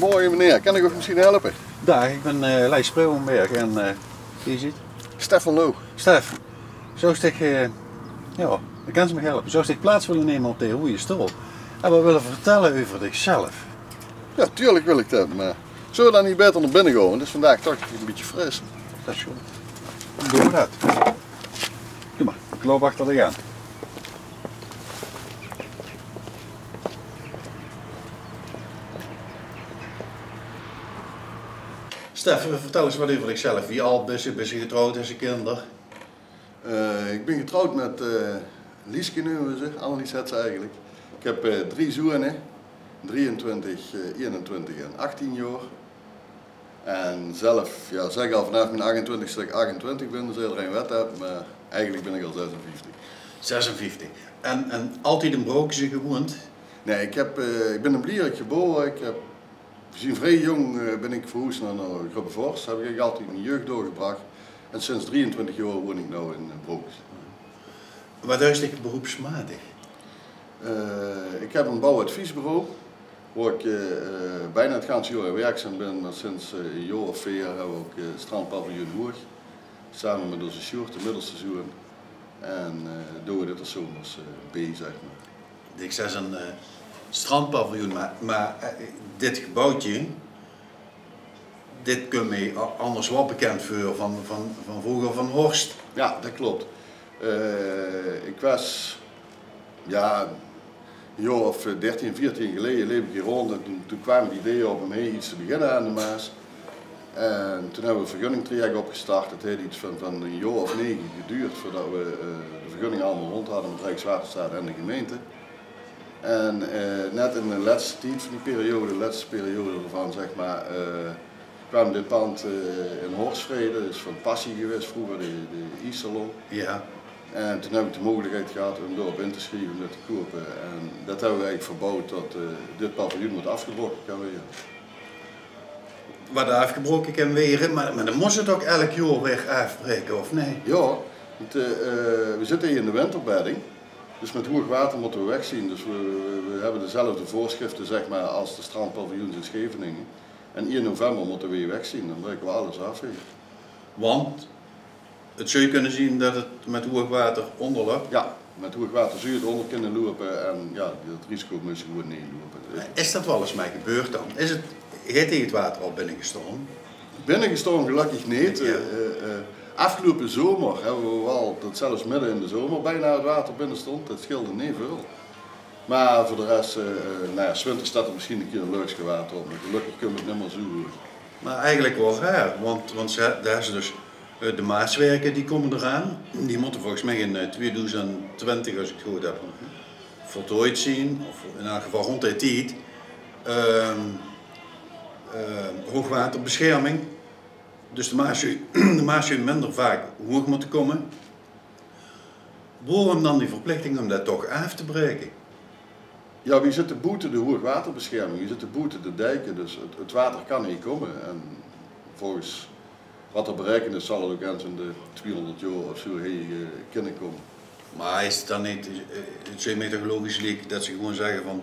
Goedemorgen meneer, kan ik u misschien helpen? Dag, ik ben Leijs Spreeuwenberg en wie is het? Stefan Loo. Stef, zou ik ja, ik kan ze me helpen. Zou ik plaats willen nemen op de goede stoel? En we willen vertellen over zichzelf. Ja, tuurlijk wil ik dat, maar zullen we dan niet beter naar binnen gaan? Het is vandaag toch een beetje fris. Dat is goed. Doen we dat. Doe maar, ik loop achter de aan. Stef, vertel eens wat over zichzelf. Wie oud ben je getrouwd en je kinderen? Ik ben getrouwd met Lieske noemen we ze, Annelies het ze eigenlijk. Ik heb 3 zonen, 23, 21 en 18 jaar. En zelf, ja, zeg al vanaf mijn 28 dat ik 28 ben, dus iedereen wet heb, maar eigenlijk ben ik al 56. 56. En altijd in Broekse gewoond? Nee, ik ben in Blierik geboren. Ik heb, gezien vrij jong ben ik verhuisd naar Grubbevorst. Heb ik altijd mijn jeugd doorgebracht. En sinds 23 jaar woon ik nu in Broekse. Wat is dit beroepsmatig? Ik heb een bouwadviesbureau, waar ik bijna het ganse jaar werkzaam ben, maar sinds een jaar of 4 hebben we ook strandpaviljoen Hoog, samen met onze Sjoerd, de middelseizoen. En doen we dit als zomers bij, zeg maar. Ik zei een strandpaviljoen, maar dit gebouwtje, dit kun je anders wel bekend voor van vroeger van Horst. Ja, dat klopt. Ik was, ja, een jaar of 13, 14 geleden leef ik hier rond en toen kwam het idee op om iets te beginnen aan de Maas. En toen hebben we een vergunningtraject opgestart. Het heeft iets van een jaar of 9 geduurd voordat we de vergunning allemaal rond hadden met Rijkswaterstaat en de gemeente. En net in de laatste tijd van die periode, de laatste periode ervan zeg maar, kwam dit pand in Horstvrede, dat is van Passie geweest vroeger, de e-salon. Ja. En toen heb ik de mogelijkheid gehad om erop in te schrijven om dit te kopen. En dat hebben we eigenlijk verbouwd tot dit paviljoen moet afgebroken kan worden. Wat afgebroken kan weer, maar dan moest het ook elk jaar weer afbreken, of nee? Ja, want, we zitten hier in de winterbedding. Dus met hoog water moeten we wegzien. Dus we hebben dezelfde voorschriften zeg maar, als de strandpaviljoens in Scheveningen. En 1 november moeten we hier wegzien, dan breken we alles af hier. Want het zou je kunnen zien dat het met hoog water onderloopt? Ja, met hoog water zul je het onder kunnen lopen en ja, het risico moet je gewoon niet lopen. Is dat wel eens mee gebeurd dan? Heeft het water al binnengestormd? Binnengestormd gelukkig niet. Ja. Afgelopen zomer hebben we wel, dat zelfs midden in de zomer, bijna het water binnen stond. Dat scheelde niet veel. Maar voor de rest, nou ja, 's winters staat er misschien een keer een leukste water op. Maar gelukkig kunnen we het niet meer zo. Maar eigenlijk wel raar, want daar is dus de Maaswerken die komen eraan. Die moeten volgens mij in 2020, als ik het goed heb, voltooid zien. Of in elk geval rond die tijd. Hoogwaterbescherming. Dus de Maas zou minder vaak hoog moeten komen. Waarom dan die verplichting om dat toch af te breken? Ja, wie zit te boeten de hoogwaterbescherming, wie zit te boeten de dijken, dus het water kan niet komen. En volgens wat er berekend is, zal het ook eens in de 200 jaar of zo kunnen komen. Maar is het dan niet, het is methodologisch leek dat ze gewoon zeggen van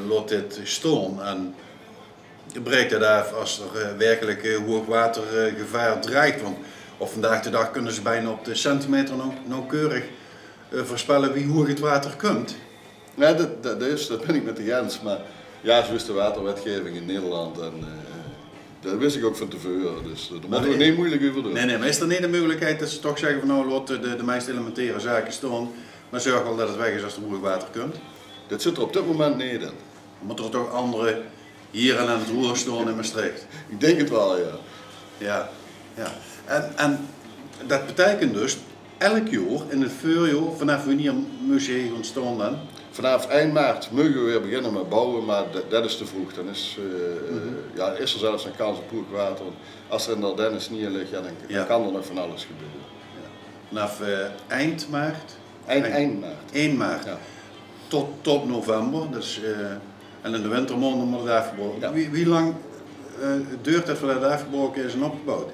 laat dit staan en breekt het af als er werkelijk hoogwatergevaar dreigt. Want of vandaag de dag kunnen ze bijna op de centimeter nauwkeurig voorspellen wie hoog het water komt. Nee, dat ben ik met de Jens, maar ja, zo is de waterwetgeving in Nederland en dat wist ik ook van tevoren, dus daar moeten we niet moeilijk over doen. Nee, maar is er niet de mogelijkheid dat ze toch zeggen van nou laat de meest elementaire zaken staan, maar zorg wel dat het weg is als er hoog water komt? Dat zit er op dit moment niet in. Moet er toch andere hier en aan het roer staan in Maastricht? Ik denk het wel, ja. Ja. En dat betekent dus elk jaar in het voorjaar vanaf wanneer museum ontstaan dan? Vanaf eind maart mogen we weer beginnen met bouwen, maar dat is te vroeg. Dan is, ja, is er zelfs een kans op hoog water. Als er in de Ardennen sneeuw ligt, ja, dan kan er nog van alles gebeuren. Ja. Vanaf eind maart? Eind maart. 1 maart. Ja. Tot november. Dus, en in de wintermaanden wordt het afgebroken. Ja. Wie lang duurt het voordat het afgebroken is en opgebouwd?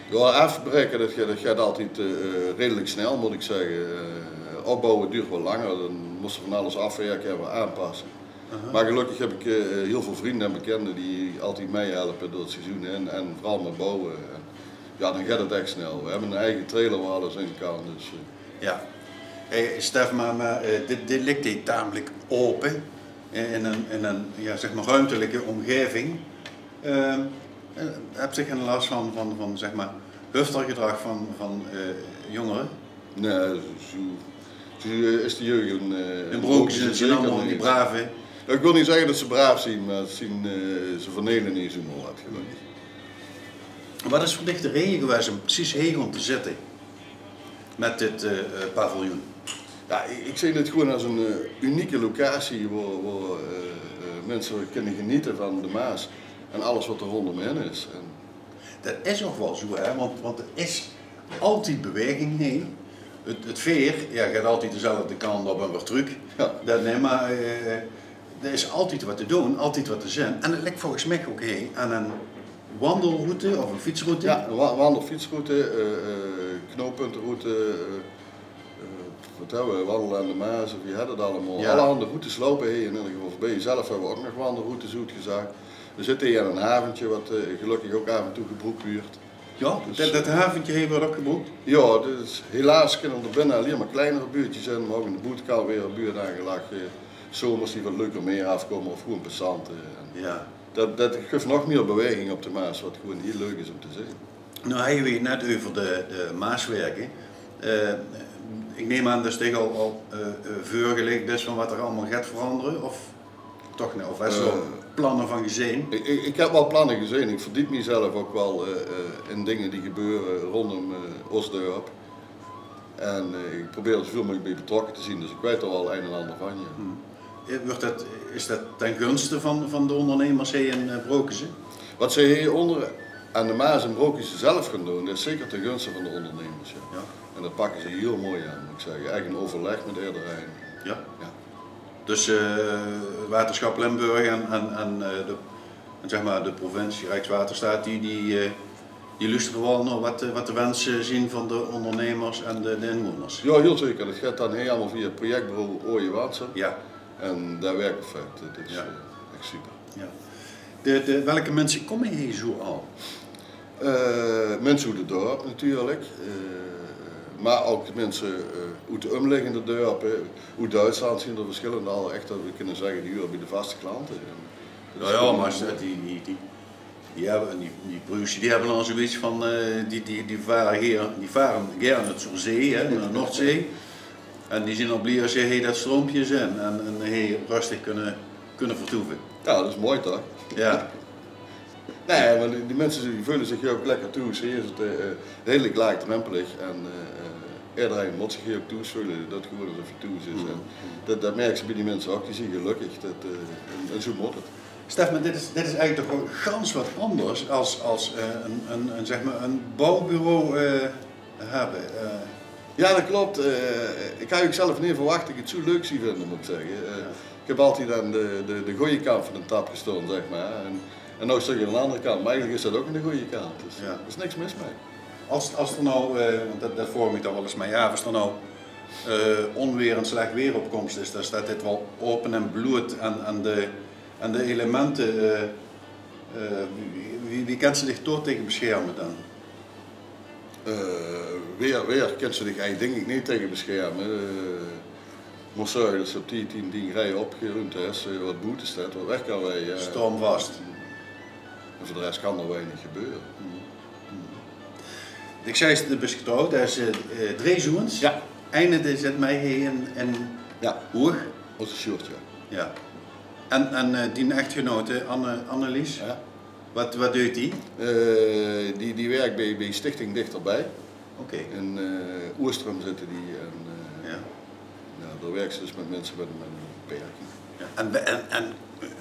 Ja, afbreken dat gaat altijd redelijk snel, moet ik zeggen. Opbouwen duurt wel langer, dan moest er van alles afwerken en aanpassen. Maar gelukkig heb ik heel veel vrienden en bekenden die altijd meehelpen door het seizoen en vooral met bouwen. En ja, dan gaat het echt snel. We hebben een eigen trailer waar alles in kan. Dus, Ja. Hey, Stef, maar dit ligt hier tamelijk open in een ja, zeg maar ruimtelijke omgeving. Heb je geen last van zeg maar huftergedrag van jongeren? nee, zo is de jeugd In Broekjes zijn allemaal die brave. Ja, ik wil niet zeggen dat ze braaf zijn, maar ze vernederen niet zo mal uit, gelukkig. Wat is voor dich de reden geweest om precies hier om te zitten met dit paviljoen? Ja, ik zie dit gewoon als een unieke locatie waar mensen kunnen genieten van de Maas en alles wat er rondomheen is. En Dat is ook wel zo, hè? Want er is altijd beweging heen. Het veer ja, gaat altijd dezelfde kant op en weer terug. Ja. Nee, maar er is altijd wat te doen, altijd wat te zijn. En het lijkt volgens mij ook heen aan een wandelroute of een fietsroute. ja, een wandelfietsroute, knooppuntenroute, wat hebben we, wandelen aan de Maas, of je hebt het allemaal. Ja. Allerhande routes lopen hier in ieder geval voorbij. Zelf hebben we ook nog wandelroutes uitgezaagd. We zitten hier aan een haventje wat gelukkig ook af en toe gebroekt wordt. Ja, Dus- dat haventje heeft wordt ook geboekt. Ja, dus helaas kunnen er binnen alleen maar kleinere buurtjes zijn, maar ook in de boetekal weer een buurt aangelegd. Zomers die wat leuker meer afkomen of gewoon passanten. En Ja. dat geeft nog meer beweging op de Maas, wat gewoon heel leuk is om te zien. Nou, hij weet net over de Maaswerken. Ik neem aan dat het al voorgelegd is van wat er allemaal gaat veranderen, of toch niet? Of is er al plannen van gezien? Ik heb wel plannen gezien, ik verdiep mezelf ook wel in dingen die gebeuren rondom Osdorp. En ik probeer er zoveel mogelijk bij betrokken te zien, dus ik weet er wel een en ander van. Ja. Is dat ten gunste van de ondernemers hier in Broekse? Wat zij hieronder aan de Maas en Broekjes zelf gaan doen, dat is zeker ten gunste van de ondernemers. Ja. Ja. En dat pakken ze heel mooi aan, moet ik zeggen. Eigenlijk een overleg met iedereen. Ja. Ja. Dus Waterschap Limburg en zeg maar de provincie Rijkswaterstaat die luisteren wel naar wat de wensen zien van de ondernemers en de inwoners. Ja, heel zeker. Dat gaat dan helemaal via het projectbureau Ooie Watsen. Ja. En daar werkt perfect. Dat is Ja. echt super. Ja. Welke mensen komen hier zo al? Mensen uit het dorp natuurlijk. Maar ook mensen uit de omliggende dorpen. Uit Duitsland zien er verschillende al echt dat we kunnen zeggen die huren bij de vaste klanten. Dat is Ja, gewoon- maar die broers die hebben dan zoiets van, die varen gerne het zo'n zee, hè, naar de Noordzee. En die zien al blij als je hier dat stroompje zijn en hier rustig kunnen vertoeven. Ja, dat is mooi toch? Ja. Nee, maar die mensen die voelen zich hier ook lekker toe. Hier is het redelijk laagdrempelig en iedereen moet zich hier ook toe voelen dat het gewoon als even toe is. En dat merken ze bij die mensen ook, die zien gelukkig en zo moet het. Stef, maar dit is eigenlijk toch wel gans wat anders als zeg maar een bouwbureau hebben. Ja, dat klopt. Ik had ook zelf niet verwacht dat ik het zo leuk zie vinden, moet ik zeggen. Ik heb altijd aan de goede kant van de tap gestaan, zeg maar. En nu stuk je aan de andere kant, maar eigenlijk is dat ook aan de goede kant. Dus Ja. er is niks mis mee. Als er nou, want dat vorm ik toch wel eens mee, ja, als er nou onweer en slecht weer opkomst is, dan staat dit wel open en bloed en de elementen. Wie kan ze zich toch tegen beschermen dan? Weer kent ze zich eigenlijk denk ik niet tegen beschermen. Ik moet zorgen dat ze op die rij opgeruimd is, wat boete staat, wat weg kan wij. Stormvast. En voor de rest kan er weinig gebeuren. Ik zei het, de beschouwd, dat is 3 zoens. Ja. Einde zit mij hier in Ja, Hoeg. onze short, ja. Ja. En die echtgenote, Annelies, Ja. wat doet die? Die werkt bij Stichting Dichterbij. Oké. In Oerstrum zitten die en Ja. daar werkt ze dus met mensen met een beperking. Ja. En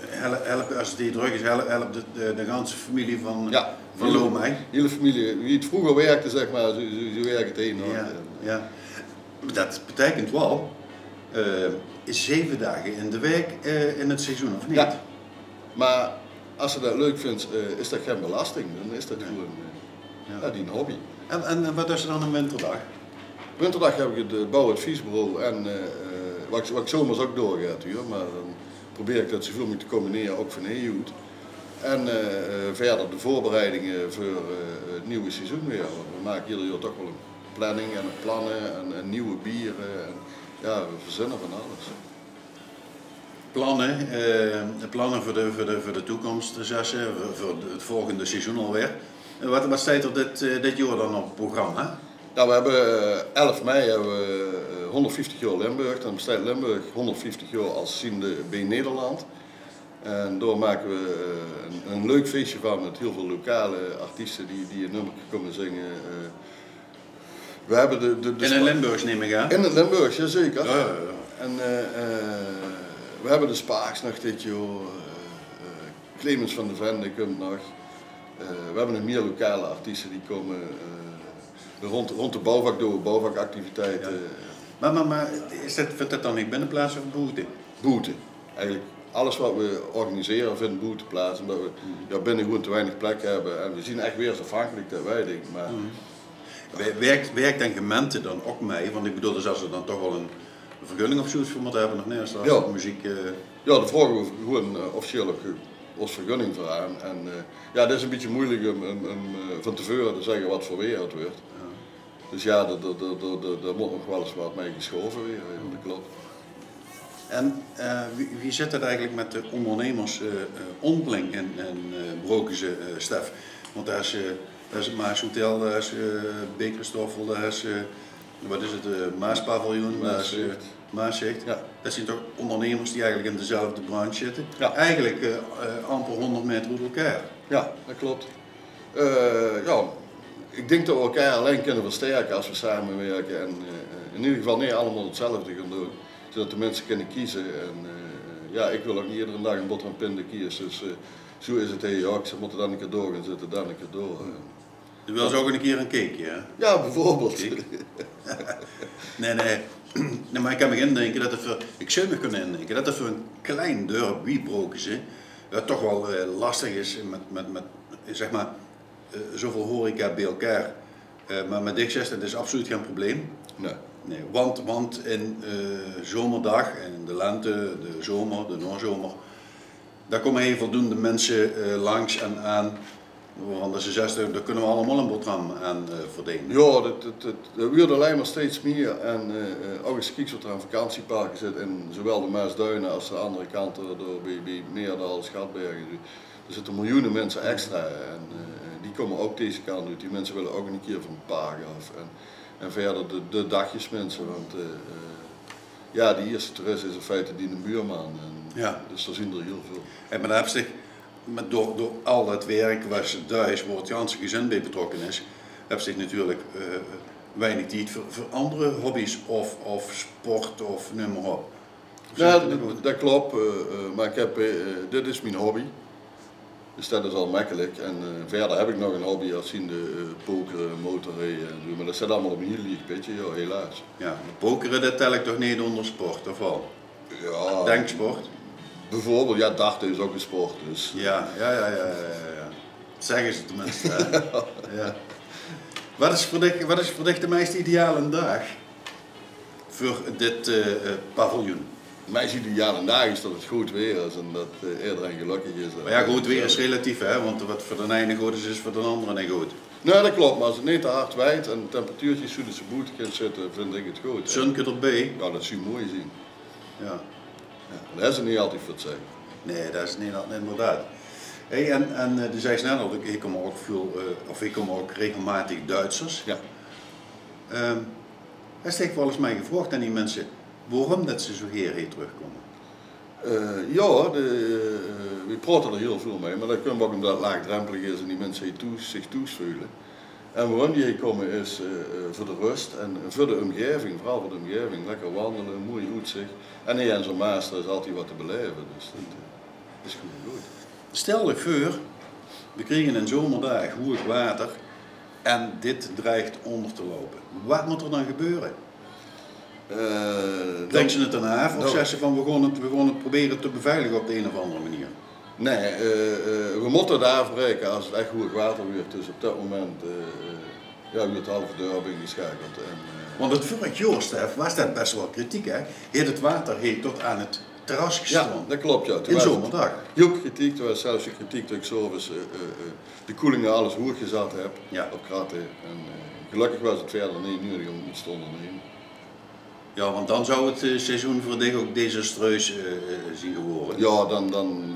help, als die druk is, helpt de ganse familie van hele- Lomij. hele familie, wie het vroeger werkte zeg maar, zo werkt het heen. Hoor. Ja, ja. Dat betekent wel 7 dagen in de week in het seizoen, of niet? Ja. Maar als ze dat leuk vindt, is dat geen belasting. Dan is dat gewoon die een hobby. En wat is er dan een winterdag? Winterdag heb ik het bouwadviesbureau en wat ik zomers ook doorgaat, hoor, maar dan probeer ik dat zoveel mogelijk te combineren, ook van Heehoed. En verder de voorbereidingen voor het nieuwe seizoen weer. We maken ieder jaar toch wel een planning en plannen en nieuwe bieren. En, ja, we verzinnen van alles. Plannen voor de toekomst, voor het volgende seizoen alweer. Wat staat er dit jaar dan op het programma? Nou, we hebben 11 mei hebben we 150 jaar Limburg. Dan bestaat Limburg 150 jaar als ziende bij Nederland. En daar maken we een leuk feestje van met heel veel lokale artiesten die een nummer komen zingen. We hebben in het Limburgs neem ik aan? In het Limburgs, jazeker. Ja. En we hebben de Spaaks nog dit jaar. Clemens van de Vende komt nog. We hebben nog meer lokale artiesten die komen rond de bouwvak door, bouwvakactiviteiten. Ja. Maar vindt dat dan niet binnenplaats of boete? Boete. Eigenlijk alles wat we organiseren vindt boete plaats, omdat we binnen gewoon te weinig plek hebben. En we zien echt weer eens afhankelijk dat wij denken. Maar... Werkt dan gemeente dan ook mee? Want ik bedoel, dus als we dan toch wel een vergunning of zoiets voor moeten hebben, nog niet als muziek... Ja, daar vragen we gewoon officieel als vergunning voor aan. En ja, dat is een beetje moeilijk om van tevoren te zeggen wat voor weer het wordt. Ja. Dus ja, daar moet nog wel eens wat mee geschoven weer, dat klopt. En wie zit het eigenlijk met de ondernemers onderling in Brokense, Stef? Want daar is het Maas Hotel, daar is Bekerstoffel, daar is wat is het, Maaspaviljoen, daar is Maaszicht. Ja. Dat zijn toch ondernemers die eigenlijk in dezelfde branche zitten? Ja. Eigenlijk amper 100 meter uit elkaar. Ja, dat klopt. Ja, ik denk dat we elkaar alleen kunnen versterken als we samenwerken en in ieder geval niet allemaal hetzelfde gaan doen. Zodat de mensen kunnen kiezen. En, ja, ik wil ook niet iedere dag een boterham pinden kiezen. Dus zo is het heel ook. Ze moeten dan een keer door gaan zitten, dan een keer door. Je wil ook een keer een cakeje, hè? Ja, bijvoorbeeld. Nee, maar ik kan me indenken dat het voor, ik zou me kunnen indenken dat het voor een klein dorp wie Brokense toch wel lastig is met zeg maar zoveel horeca bij elkaar. Maar met Dixest, dat is absoluut geen probleem. Nee, want in zomerdag, in de lente, de zomer, de noorzomer, daar komen heel voldoende mensen langs en aan. Want ze zeggen, daar kunnen we allemaal een boterham aan verdienen. Ja, dat wordt alleen maar steeds meer. En ook als je kijkt wat er aan vakantieparken zit, in zowel de Maasduinen als de andere kant bij Meerdal, Schatbergen. Er zitten miljoenen mensen extra en die komen ook deze kant uit. Die mensen willen ook een keer van Pagen af. En verder de dagjesmensen, want ja, die eerste toerist is in feite die een buurman. En, ja. Dus daar zien er heel veel. En maar daar door al dat werk waar thuis waar het ganse gezin bij betrokken is, heb zich natuurlijk weinig tijd voor andere hobby's of sport of noem maar op. Ja, dat klopt, maar ik heb, dit is mijn hobby. Dus dat is al makkelijk. En verder heb ik nog een hobby als ziende pokeren, motorrijden en zo. Maar dat zit allemaal op een heel licht beetje, ja, helaas. Ja, pokeren dat tel ik toch niet onder sport, of wel? Ja. Denksport? Bijvoorbeeld, ja, darten is ook een sport. Dus. Ja. Zeggen ze tenminste. Ja. Wat is voor dich de meest ideale dag voor dit paviljoen? Mijn ideale dag is dat het goed weer is en dat iedereen gelukkig is. Maar ja, goed weer is relatief, hè? Want wat voor de ene goed is voor de andere niet goed. Nee, dat klopt, maar als het niet te hard waait en de temperatuurtjes zo ze boete gaan zitten, vind ik het goed. Zonke erbij? Ja, dat zou je mooi zien. Ja. Ja, dat is er niet altijd voor te zeggen. Nee, dat is niet inderdaad. Hey, en je zei snel dat ik kom ook veel, ik kom ook regelmatig Duitsers. Ja. Hij steekt wel eens mij gevraagd aan die mensen waarom dat ze zo hierheen terugkomen. Ja, we praten er heel veel mee, maar dat komt ook omdat het laagdrempelig is en die mensen zich thuis voelen. En waarom die hier komen is voor de rust en voor de omgeving, vooral voor de omgeving. Lekker wandelen, een mooi uitzicht. En hier in zo'n Maas is altijd wat te beleven, dus dat is goed. Stel je voor, we kregen een zomerdag hoog water en dit dreigt onder te lopen. Wat moet er dan gebeuren? Denken ze het dan af of zeggen ze van we gaan het proberen te beveiligen op de een of andere manier? Nee, we moeten daar afbreken als het echt hoog water wordt. Dus op dat moment wordt het halve dorp ingeschakeld. Want het vorig jaar, Stef, was dat best wel kritiek, hè? Het water tot aan het terras gestaan. Ja, dat klopt, ja. In zomerdag. Heel kritiek, er was zelfs de kritiek dat ik s'avonds de koelingen alles hoog gezet heb op kratten. En gelukkig was het verder niet nodig om iets te ondernemen. Ja, want dan zou het seizoen voor dich ook desastreus zien geworden. Ja, dan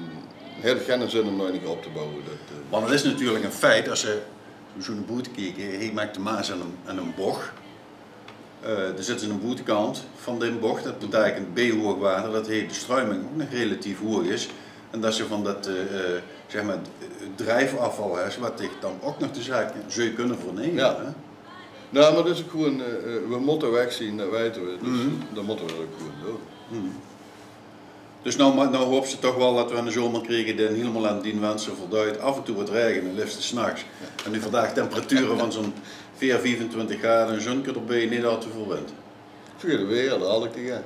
heb ik geen zin om nog niet op te bouwen. Want het is natuurlijk een feit, als je zo'n boot kijkt, hij maakt de Maas aan een bocht. Er zit een boetekant van de bocht, dat betekent B-hoogwater, dat de stroming ook nog relatief hoog is. En dat ze van dat zeg maar, drijfafval is, wat ik dan ook nog de zaak zou kunnen vernemen. Ja. Hè? Nou, maar dat is ook gewoon, we moeten wegzien, dat weten we, dus dat moeten we ook gewoon doen. Dus nou hoop ze toch wel dat we in de zomer kregen die helemaal aan die wensen voldoet. Af en toe wat regen, liefst 's nachts. En nu vandaag temperaturen van zo'n 24 graden, een zonnetje erbij, niet al te veel wind. Tweede weer, dat had ik tegen.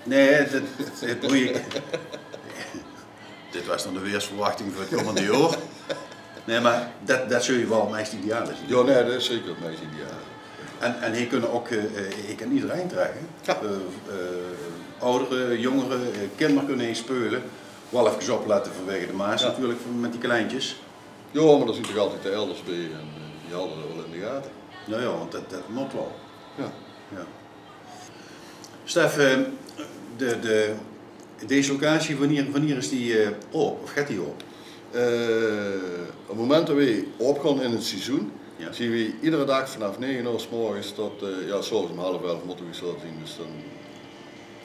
Nee, dit broei ik. Dit was dan de weersverwachting voor het komende jaar. Nee, maar dat zul je wel het meest ideaal zien. Ja, nee, dat is zeker het meest ideaal. En hier kunnen ook, hier kan iedereen trekken. Ja. Ouderen, jongeren, kinderen kunnen heen spelen. Wel even opletten vanwege de Maas natuurlijk, met die kleintjes. Ja, maar dat zit toch altijd de elders bij en die hadden dat wel in de gaten. Ja, want dat moet wel. Ja. Stef, deze locatie, wanneer is die op? Of gaat die op? Op het moment dat we opgaan in het seizoen, zien we iedere dag vanaf 9 uur 's morgens tot, s'avonds om 10:30 moeten we zo zien. Dus dan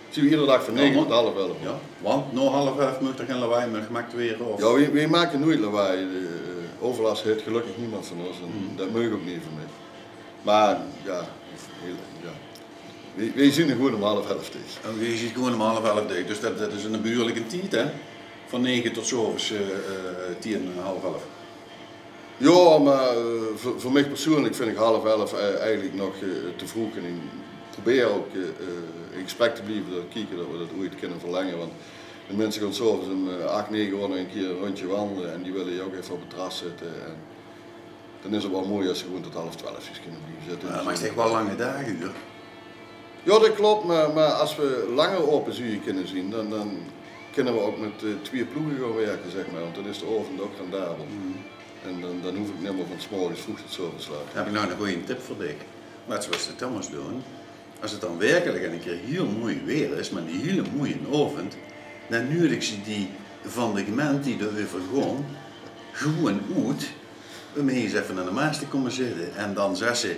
zien we iedere dag van 9 tot 10:30. Ja, want na 10:30 moet er geen lawaai meer gemaakt worden? Of? Ja, wij maken nooit lawaai. Overlast heeft gelukkig niemand van ons en dat mag ook niet van mij. Maar wij zien er gewoon om 10:30 dicht. Je ziet gewoon om 10:30 dicht, dus dat is een behoorlijke tijd, hè? Van 9 tot 's avonds 10, 10:30. Ja, maar voor mij persoonlijk vind ik 10:30 eigenlijk nog te vroeg. En ik probeer ook in gesprek te blijven, kijken dat we dat ooit kunnen verlengen. Want de mensen gaan s'avonds om 8, 9 uur nog een keer een rondje wandelen en die willen je ook even op het terras zitten. En dan is het wel mooi als ze gewoon tot 11:30 kunnen blijven zitten. Ja, maar het is echt wel lange dagen, hoor. Ja, dat klopt, maar als we langer open uur kunnen zien, dan kunnen we ook met 2 ploegen gaan werken, zeg maar. Want dan is de avond ook rendabel. En dan hoef ik niet meer van 's morgens vroeg tot 's avonds laat. Heb ik nou een goede tip voor dich. Net zoals de Thomas doen. Als het dan werkelijk een keer heel mooi weer is, maar die hele mooie avond, dan nodig ze die van de gemeente die erover gaan, gewoon uit, om eens even aan de Maas te komen zitten. En dan zegt ze,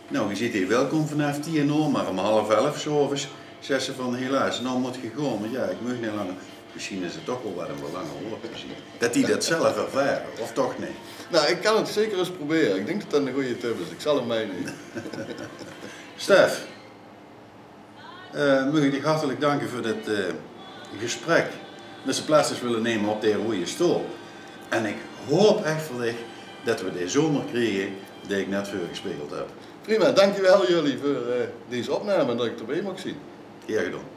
nou je zit hier welkom vanaf 10 uur, maar om 10:30 s'avonds, zegt ze van helaas, nou moet je gaan, want ja, ik mag niet langer. Misschien is het toch wel wat een belangrijk op te zien. Dat die dat zelf ervaren, of toch niet? Nou, ik kan het zeker eens proberen. Ik denk dat dat een goede tip is. Ik zal hem meenemen. Stef, mag ik je hartelijk danken voor dit gesprek. Dat ze plaats is willen nemen op de rode stoel. En ik hoop echt voor dich dat we de zomer krijgen die ik net voor gespeeld heb. Prima, dankjewel jullie voor deze opname en dat ik erbij mag zien. Graag gedaan.